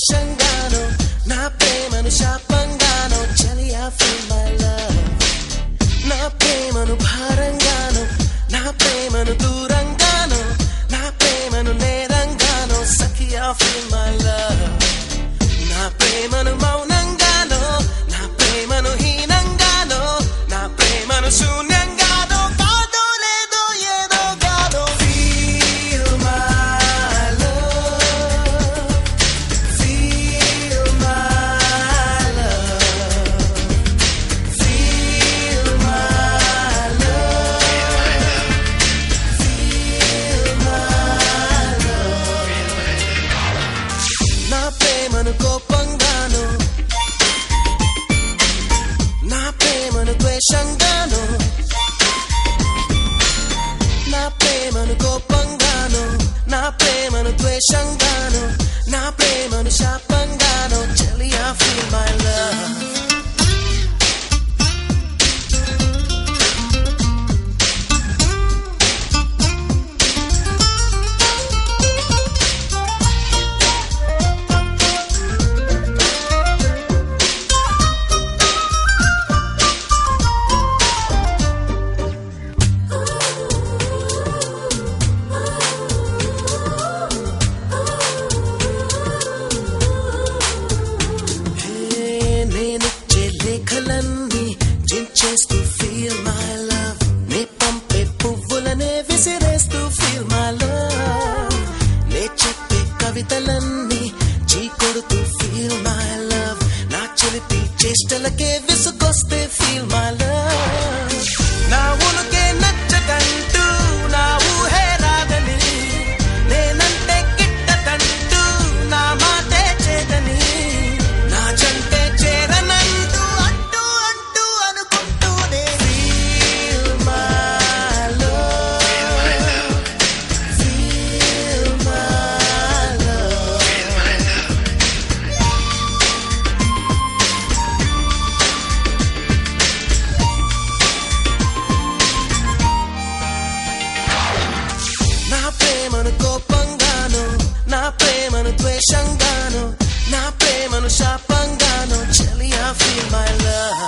ద్వేషంగానో నా ప్రేమను శాపంగానో చలియా feel my love నా ప్రేమను భారంగానో నా ప్రేమను దూరంగానో నా ప్రేమను నేరంగానో సఖియా feel my love నా ప్రేమను మౌనంగానో నా ప్రేమను హీనంగానో నా ప్రేమను శూన్యంగానో కాదో లేదో ఏదో గానో feel my love feel my love feel my love feel my love నా ప్రేమను కోపంగానో నా ప్రేమను ద్వేషంగానో నా ప్రేమను కోపంగానో నా ప్రేమను ద్వేషంగానో నా ప్రేమను శాపంగానో చలియా feel my love నేనిచ్చే లేఖలన్నీ జించేస్తూ feel my love నే పంపే పువ్వులనే విసిరేస్తూ feel my love నే చెప్పే కవితలన్నీ చీకొడుతూ feel my love నా చిలిపి చేష్టలకే విసుకొస్తే feel my love నా ఉనుకే నచ్చదంటూ నా ఊహే రాదని నేనంటే గిట్టదంటూ నా మాటే చేదని నా జంటే చేరనంటూ అంటూ అంటూ అనుకుంటూనే feel my love feel my love నా ప్రేమను కోపంగానో నా ప్రేమను ద్వేషంగానో నా ప్రేమను శాపంగానో చలియా feel my love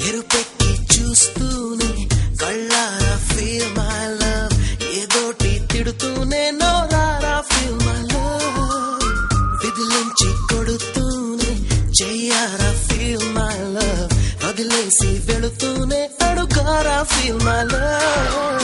ఎరుపెక్కి చూస్తూనే కళ్ళారా feel my love ఏదోటి తిడుతూనే నోరారా feel my love విదిలించి కొడుతూనే చెయ్యారా feel my love వదిలేసి వెళుతూనే అడుగారా feel my love